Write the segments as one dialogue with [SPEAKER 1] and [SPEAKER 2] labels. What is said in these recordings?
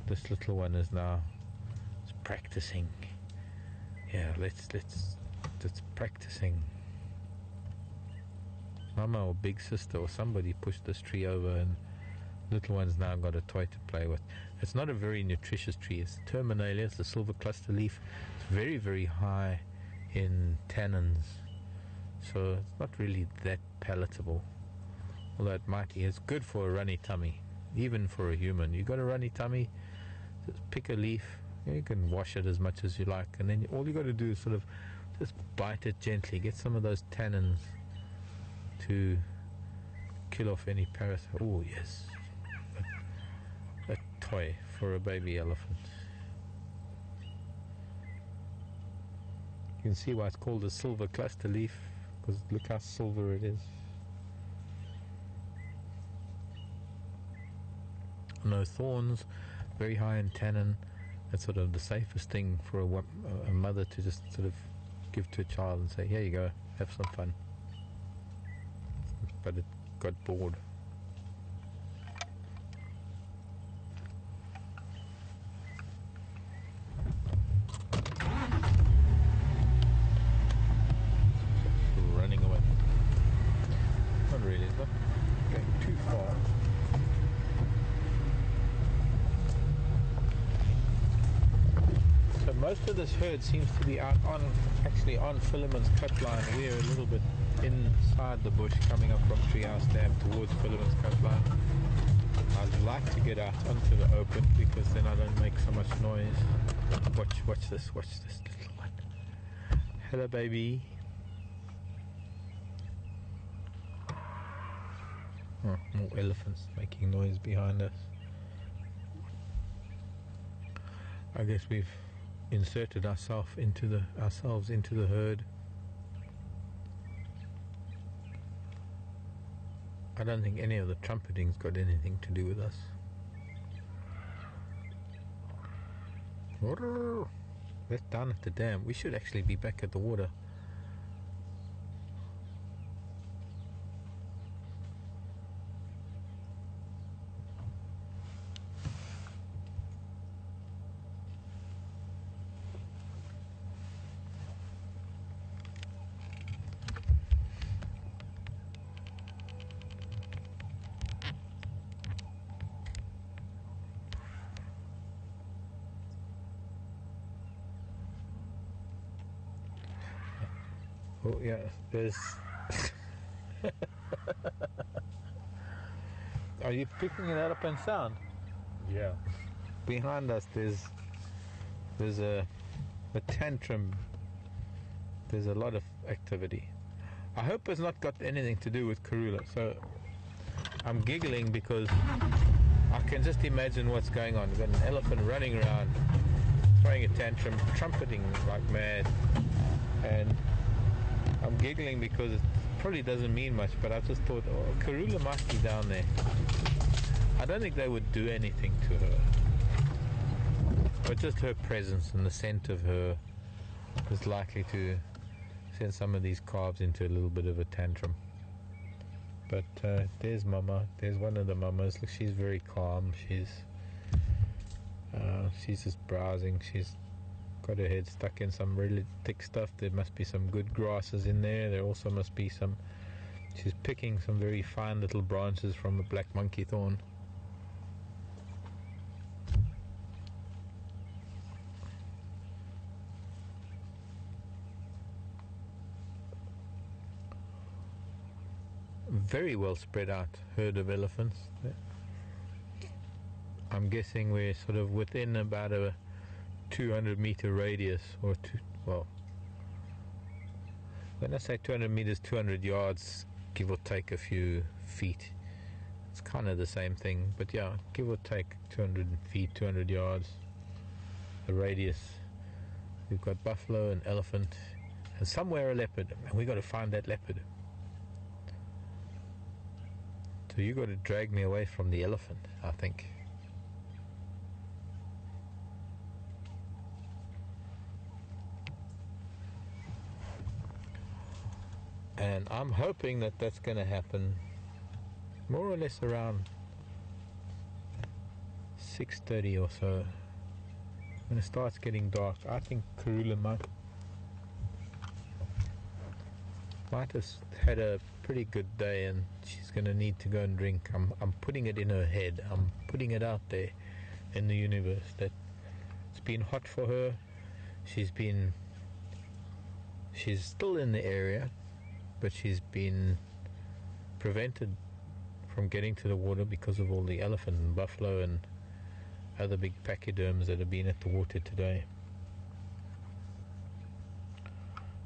[SPEAKER 1] this little one is now practicing. Yeah, let's practicing. Mama or big sister or somebody pushed this tree over, and little one's now got a toy to play with. It's not a very nutritious tree. It's Terminalia. It's a silver cluster leaf. It's very, very high in tannins, so it's not really that palatable. Although it might be. It's good for a runny tummy, even for a human. You got a runny tummy, just pick a leaf. You can wash it as much as you like, and then all you got to do is sort of just bite it gently, get some of those tannins to kill off any parasite. Oh yes, a toy for a baby elephant. You can see why it's called a silver cluster leaf, because look how silver it is. No thorns, very high in tannin. That's sort of the safest thing for a mother to just sort of give to a child and say, here you go, have some fun. But it got bored. Running away. Not really, it's not going too far. So most of this herd seems to be out actually on Philemon's cut line. We're a little bit inside the bush, coming up from Treehouse Dam towards Philemon's cut line. I'd like to get out onto the open because then I don't make so much noise. Watch this little one. Hello, baby. Oh, more elephants making noise behind us. I guess we've inserted ourselves into the herd. I don't think any of the trumpeting's got anything to do with us. That's down at the dam. We should actually be back at the water. Oh yeah, there's... Are you picking it up in sound?
[SPEAKER 2] Yeah.
[SPEAKER 1] Behind us there's a tantrum. There's a lot of activity. I hope it's not got anything to do with Karula. So I'm giggling because I can just imagine what's going on. We've got an elephant running around, throwing a tantrum, trumpeting like mad, and I'm giggling because it probably doesn't mean much, but I just thought, oh, Karula might be down there. I don't think they would do anything to her, but just her presence and the scent of her is likely to send some of these calves into a little bit of a tantrum. But there's Mama. There's one of the mamas. Look, she's very calm. She's just browsing. She's got her head stuck in some really thick stuff. There must be some good grasses in there. There also must be some... She's picking some very fine little branches from a black monkey thorn. Very well spread out herd of elephants. I'm guessing we're sort of within about a 200 meter radius, or well, when I say 200 meters, 200 yards, give or take a few feet. It's kind of the same thing, but yeah, give or take 200 feet, 200 yards, the radius. We've got buffalo and elephant, and somewhere a leopard, and we got to find that leopard. So you got to drag me away from the elephant, I think. And I'm hoping that that's going to happen more or less around 6:30 or so, when it starts getting dark, I think Karula might have had a pretty good day, and she's going to need to go and drink. I'm putting it in her head. I'm putting it out there in the universe that it's been hot for her. She's still in the area, but she's been prevented from getting to the water because of all the elephant and buffalo and other big pachyderms that have been at the water today.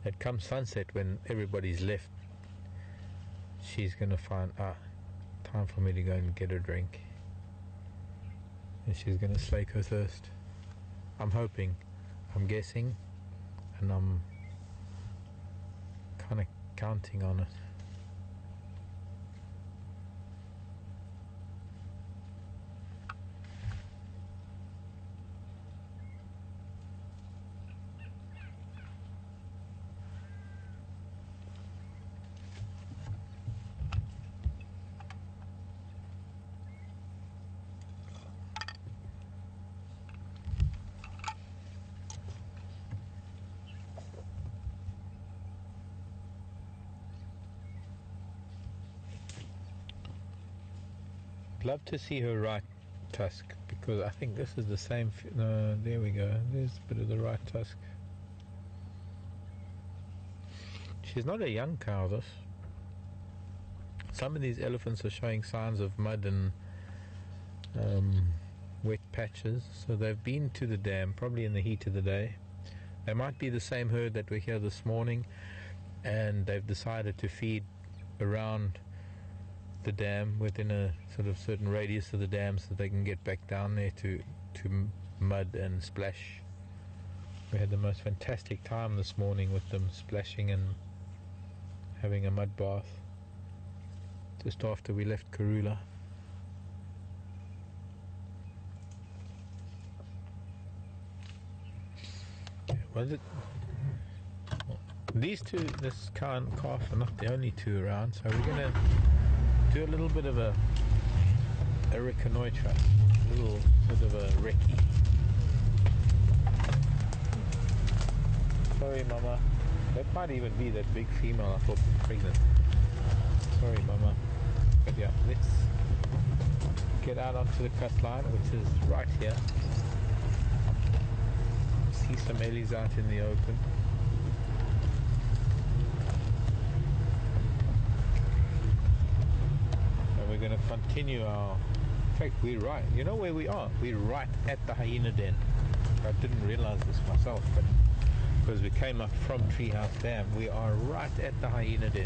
[SPEAKER 1] At come sunset, when everybody's left, she's going to find, time for me to go and get a drink. And she's going to slake her thirst. I'm hoping, I'm guessing, and I'm kind of counting on it. Love to see her right tusk, because I think this is the same. No, there we go. There's a bit of the right tusk. She's not a young cow, this. Some of these elephants are showing signs of mud and wet patches, so they've been to the dam, probably in the heat of the day. They might be the same herd that were here this morning, and they've decided to feed around the dam within a sort of certain radius of the dam, so they can get back down there to mud and splash. We had the most fantastic time this morning with them splashing and having a mud bath just after we left Karula. Was it? These two, this cow and calf, are not the only two around, so we're gonna do a little bit of a reconnoitre, a little bit of a recce. Sorry, Mama. That might even be that big female I thought was pregnant. Sorry, Mama. But yeah, let's get out onto the cut line, which is right here. See some ellies out in the open. We're going to continue our... In fact, we're right. You know where we are? We're right at the hyena den. I didn't realize this myself, but because we came up from Treehouse Dam, we are right at the hyena den.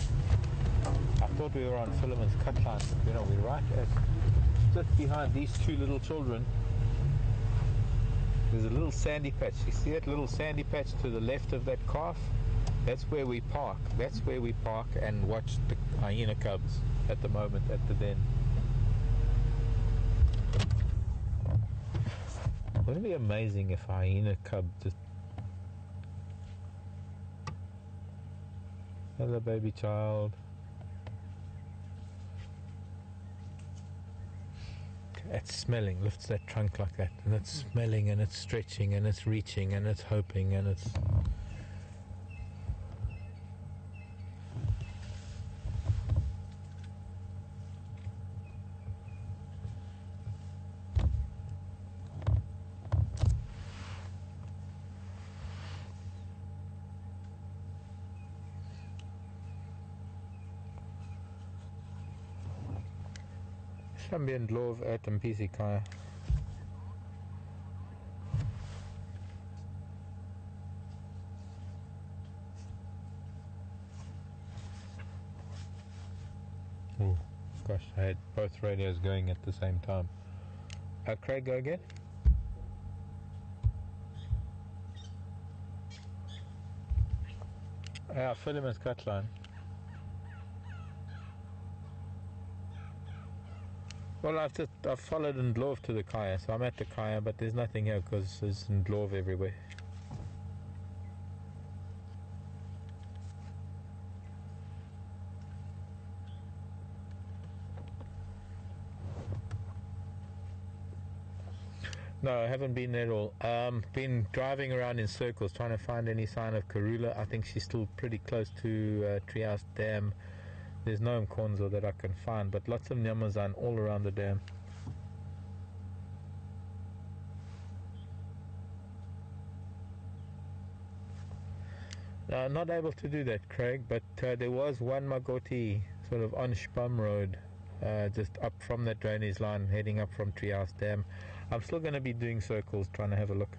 [SPEAKER 1] I thought we were on Philemon's cut line, but you know, we're right at, just behind these two little children. There's a little sandy patch. You see that little sandy patch to the left of that calf? That's where we park. That's where we park and watch the hyena cubs at the moment at the den. Wouldn't it be amazing if a hyena cub just... Hello, baby child. It's smelling, lifts that trunk like that, and it's smelling and it's stretching and it's reaching and it's hoping and it's... Kan bli en lov at en pisi kaya. Oh gosh, I had both radios going at the same time. Craig, go again. Philemon's cut line. Well, I've followed Ndlov to the kaya, so I'm at the kaya, but there's nothing here because there's Ndlov everywhere. No, I haven't been there at all. Been driving around in circles trying to find any sign of Karula. I think she's still pretty close to Treehouse Dam. There's no Mkonzo that I can find, but lots of Nyamazan all around the dam. Not able to do that, Craig, but there was one Magoti sort of on Spam Road, just up from that drainage line, heading up from Treehouse Dam. I'm still going to be doing circles, trying to have a look.